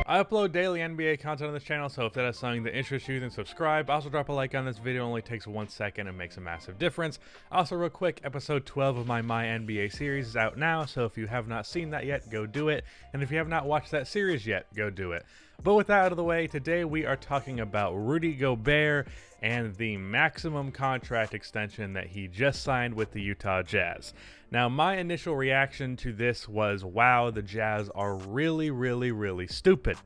I upload daily NBA content on this channel, so if that is something that interests you, then subscribe. Also, drop a like on this video. It only takes 1 second and makes a massive difference. Also, real quick, episode 12 of my NBA series is out now, so if you have not seen that yet, go do it. And if you have not watched that series yet, go do it. But with that out of the way, today we are talking about Rudy Gobert and the maximum contract extension that he just signed with the Utah Jazz. Now, my initial reaction to this was, wow, the Jazz are really stupid.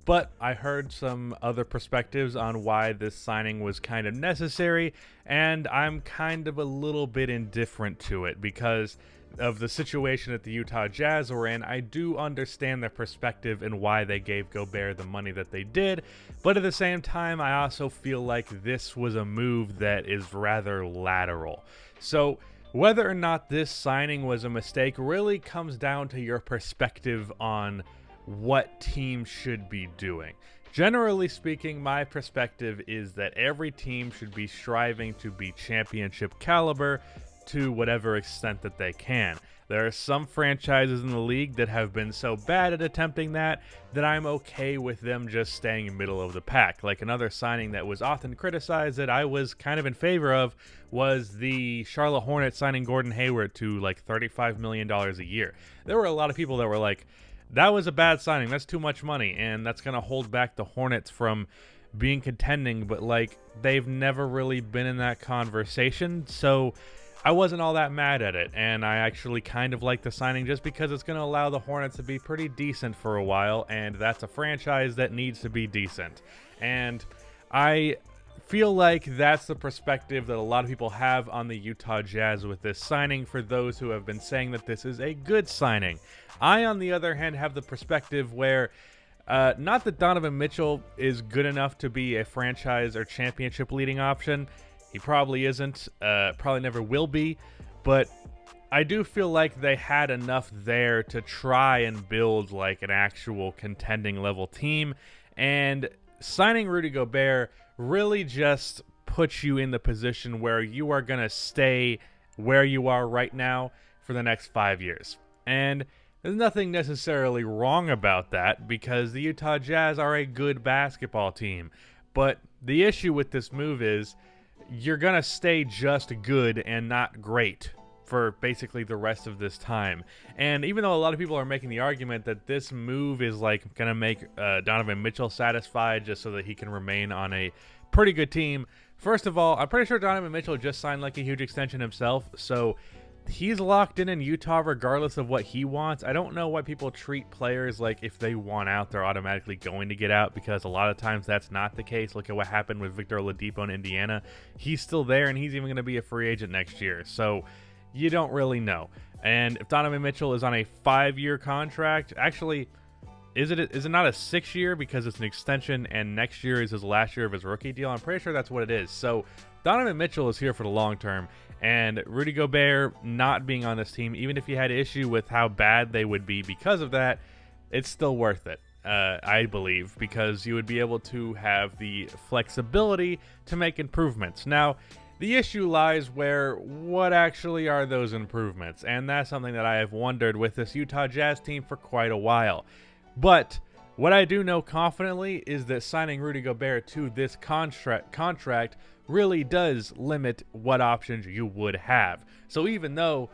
But I heard some other perspectives on why this signing was kind of necessary, and I'm kind of a little bit indifferent to it because of the situation that the Utah Jazz were in. I do understand their perspective and why they gave Gobert the money that they did, but at the same time, I also feel like this was a move that is rather lateral. So whether or not this signing was a mistake really comes down to your perspective on what team should be doing. Generally speaking, my perspective is that every team should be striving to be championship caliber to whatever extent that they can. There are some franchises in the league that have been so bad at attempting that I'm okay with them just staying middle of the pack. Like another signing that was often criticized that I was kind of in favor of was the Charlotte Hornets signing Gordon Hayward to like $35 million a year. There were a lot of people that were like, that was a bad signing, that's too much money, and that's going to hold back the Hornets from being contending, but like they've never really been in that conversation, so I wasn't all that mad at it, and I actually kind of like the signing just because it's going to allow the Hornets to be pretty decent for a while, and that's a franchise that needs to be decent. And I feel like that's the perspective that a lot of people have on the Utah Jazz with this signing, for those who have been saying that this is a good signing. I, on the other hand, have the perspective where not that Donovan Mitchell is good enough to be a franchise or championship leading option. He probably isn't, probably never will be, but I do feel like they had enough there to try and build like an actual contending level team, and signing Rudy Gobert really just puts you in the position where you are going to stay where you are right now for the next 5 years. And there's nothing necessarily wrong about that because the Utah Jazz are a good basketball team. But the issue with this move is you're going to stay just good and not great for basically the rest of this time. And even though a lot of people are making the argument that this move is like going to make Donovan Mitchell satisfied just so that he can remain on a pretty good team, first of all, I'm pretty sure Donovan Mitchell just signed like a huge extension himself, so he's locked in Utah regardless of what he wants. I don't know why people treat players like if they want out, they're automatically going to get out, because a lot of times that's not the case. Look at what happened with Victor Oladipo in Indiana. He's still there, and he's even going to be a free agent next year. So you don't really know. And if Donovan Mitchell is on a 5-year contract, actually, is it not a 6-year because it's an extension and next year is his last year of his rookie deal? I'm pretty sure that's what it is. So Donovan Mitchell is here for the long term, and Rudy Gobert not being on this team, even if you had issue with how bad they would be because of that, it's still worth it, I believe, because you would be able to have the flexibility to make improvements. Now, the issue lies where, what actually are those improvements? And that's something that I have wondered with this Utah Jazz team for quite a while. But what I do know confidently is that signing Rudy Gobert to this contract really does limit what options you would have. So even though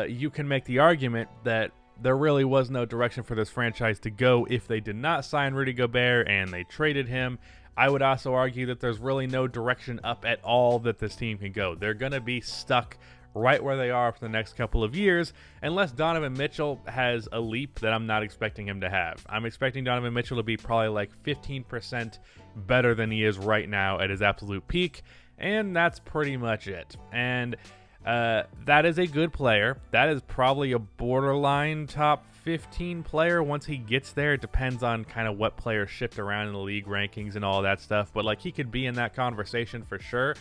you can make the argument that there really was no direction for this franchise to go if they did not sign Rudy Gobert and they traded him, I would also argue that there's really no direction up at all that this team can go. They're going to be stuck right where they are for the next couple of years, unless Donovan Mitchell has a leap that I'm not expecting him to have. I'm expecting Donovan Mitchell to be probably like 15% better than he is right now at his absolute peak, and that's pretty much it. And that is a good player. That is probably a borderline top 15 player once he gets there. It depends on kind of what players shift around in the league rankings and all that stuff, but like he could be in that conversation for sure.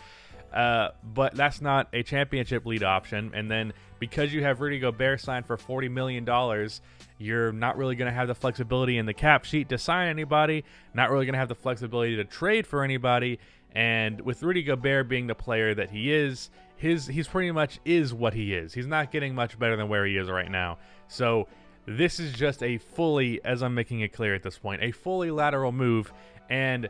But that's not a championship lead option. And then because you have Rudy Gobert signed for $40 million, you're not really going to have the flexibility in the cap sheet to sign anybody, not really going to have the flexibility to trade for anybody. And with Rudy Gobert being the player that he is, he's pretty much is what he is. He's not getting much better than where he is right now. So This is just a fully, as I'm making it clear at this point, a fully lateral move. And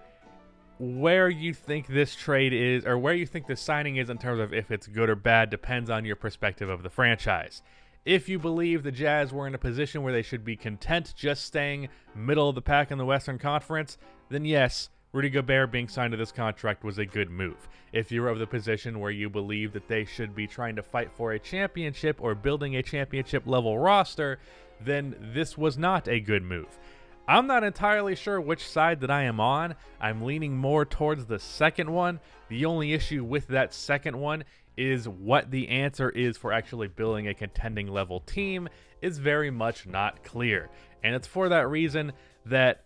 where you think this trade is, or where you think the signing is in terms of if it's good or bad, depends on your perspective of the franchise. If you believe the Jazz were in a position where they should be content just staying middle of the pack in the Western Conference, then yes, Rudy Gobert being signed to this contract was a good move. If you're of the position where you believe that they should be trying to fight for a championship or building a championship level roster, then this was not a good move. I'm not entirely sure which side that I am on. I'm leaning more towards the second one. The only issue with that second one is what the answer is for actually building a contending level team is very much not clear. And it's for that reason that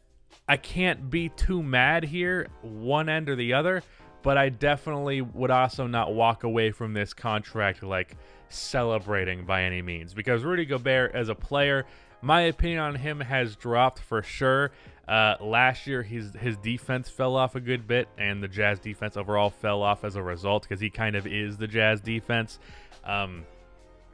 I can't be too mad here, one end or the other, but I definitely would also not walk away from this contract like celebrating by any means, because Rudy Gobert as a player, my opinion on him has dropped for sure. Last year, his defense fell off a good bit, and the Jazz defense overall fell off as a result because he kind of is the Jazz defense.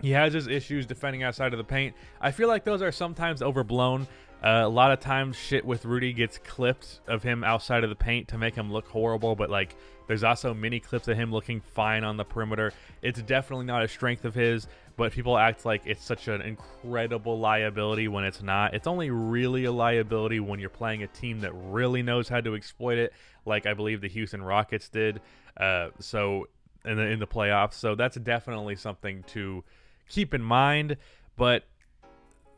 He has his issues defending outside of the paint. I feel like those are sometimes overblown. A lot of times shit with Rudy gets clipped of him outside of the paint to make him look horrible, but like there's also many clips of him looking fine on the perimeter. It's definitely not a strength of his, but people act like it's such an incredible liability when it's not. It's only really a liability when you're playing a team that really knows how to exploit it, like I believe the Houston Rockets did so in the playoffs. So that's definitely something to keep in mind, but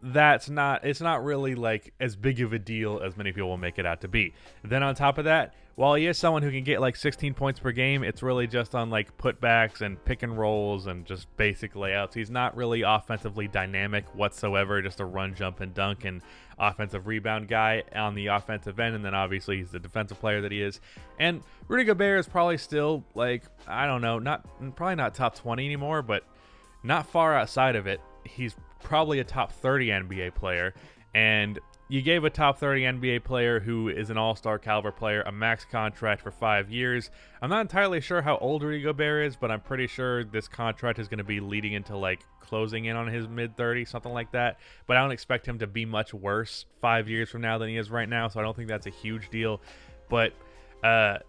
it's not really like as big of a deal as many people will make it out to be. Then on top of that, while he is someone who can get like 16 points per game, it's really just on like putbacks and pick and rolls and just basic layouts. He's not really offensively dynamic whatsoever, just a run, jump, and dunk and offensive rebound guy on the offensive end. And then obviously he's the defensive player that he is. And Rudy Gobert is probably still like, I don't know, probably not top 20 anymore, but not far outside of it. He's probably a top 30 NBA player, and you gave a top 30 NBA player who is an all-star caliber player a max contract for 5 years. I'm not entirely sure how old Rudy Gobert is, but I'm pretty sure this contract is going to be leading into like closing in on his mid-30s, something like that. But I don't expect him to be much worse 5 years from now than he is right now, so I don't think that's a huge deal. But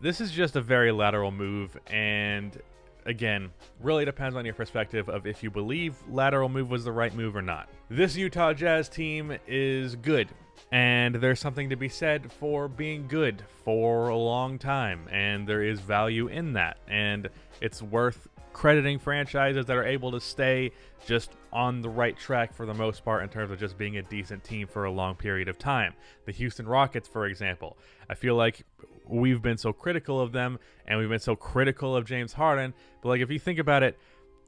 this is just a very lateral move, and again, really depends on your perspective of if you believe lateral move was the right move or not. This Utah Jazz team is good, and there's something to be said for being good for a long time, and there is value in that, and it's worth crediting franchises that are able to stay just on the right track for the most part in terms of just being a decent team for a long period of time. The Houston Rockets, for example, I feel like we've been so critical of them, and we've been so critical of James Harden, but like if you think about it,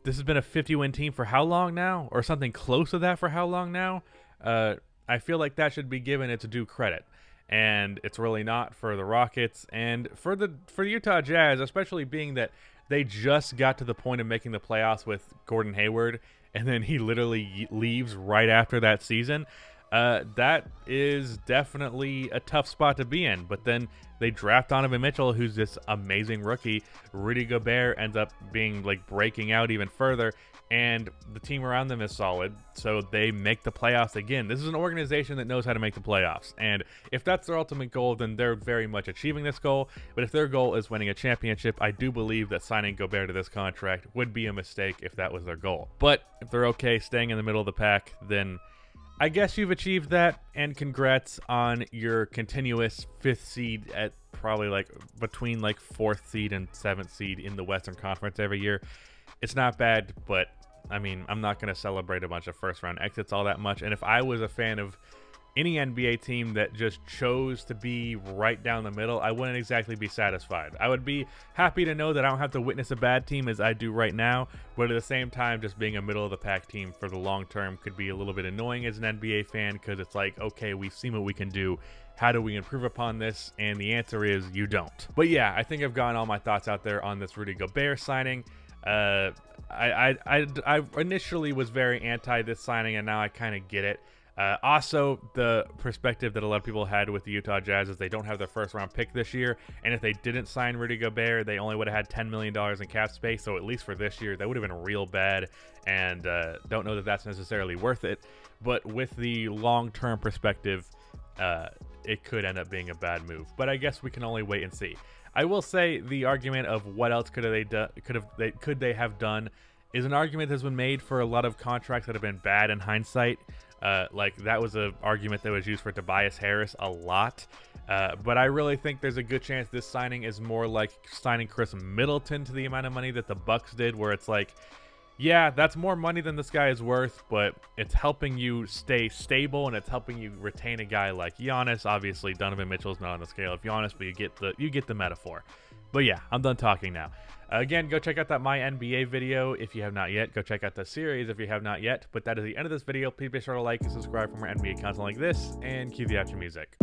this has been a 50-win team for how long now, or something close to that for how long now? I feel like that should be given its due credit, and it's really not for the Rockets and for Utah Jazz, especially being that they just got to the point of making the playoffs with Gordon Hayward, and then he literally leaves right after that season. That is definitely a tough spot to be in. But then they draft Donovan Mitchell, who's this amazing rookie. Rudy Gobert ends up being like breaking out even further, and the team around them is solid, so they make the playoffs again. This is an organization that knows how to make the playoffs, and if that's their ultimate goal, then they're very much achieving this goal. But if their goal is winning a championship, I do believe that signing Gobert to this contract would be a mistake if that was their goal. But if they're okay staying in the middle of the pack, then I guess you've achieved that, and congrats on your continuous 5th seed at probably like between like 4th seed and 7th seed in the Western Conference every year. It's not bad, but I mean, I'm not going to celebrate a bunch of first-round exits all that much. And if I was a fan of any NBA team that just chose to be right down the middle, I wouldn't exactly be satisfied. I would be happy to know that I don't have to witness a bad team as I do right now, but at the same time, just being a middle-of-the-pack team for the long term could be a little bit annoying as an NBA fan, because it's like, okay, we've seen what we can do. How do we improve upon this? And the answer is you don't. But yeah, I think I've gotten all my thoughts out there on this Rudy Gobert signing. I initially was very anti this signing, and now I kind of get it. Also, the perspective that a lot of people had with the Utah Jazz is they don't have their first round pick this year, and if they didn't sign Rudy Gobert, they only would have had $10 million in cap space, so at least for this year, that would have been real bad, and don't know that that's necessarily worth it. But with the long-term perspective, it could end up being a bad move, but I guess we can only wait and see. I will say the argument of what else could they have done is an argument that's been made for a lot of contracts that have been bad in hindsight. Like that was an argument that was used for Tobias Harris a lot. But I really think there's a good chance this signing is more like signing Chris Middleton to the amount of money that the Bucks did, where it's like, yeah, that's more money than this guy is worth, but it's helping you stay stable and it's helping you retain a guy like Giannis. Obviously, Donovan Mitchell's not on the scale of Giannis, but you get the metaphor. But yeah, I'm done talking now. Again, go check out that My NBA video if you have not yet. Go check out the series if you have not yet. But that is the end of this video. Please be sure to like and subscribe for more NBA content like this, and cue the outro music.